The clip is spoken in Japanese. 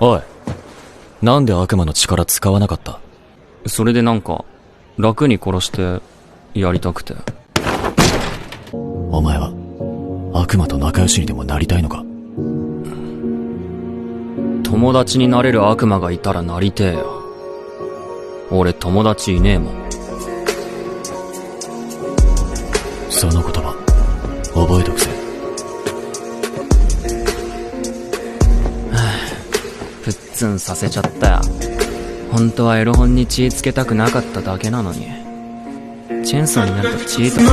おい、なんで悪魔の力使わなかった？それでなんか楽に殺してやりたくて。お前は悪魔と仲良しにでもなりたいのか？友達になれる悪魔がいたらなりてえよ。俺友達いねえもん。その言葉覚えとくぜ。プッツンさせちゃったよ。本当はエロ本に血つけたくなかっただけなのに。チェーンソーになると血とか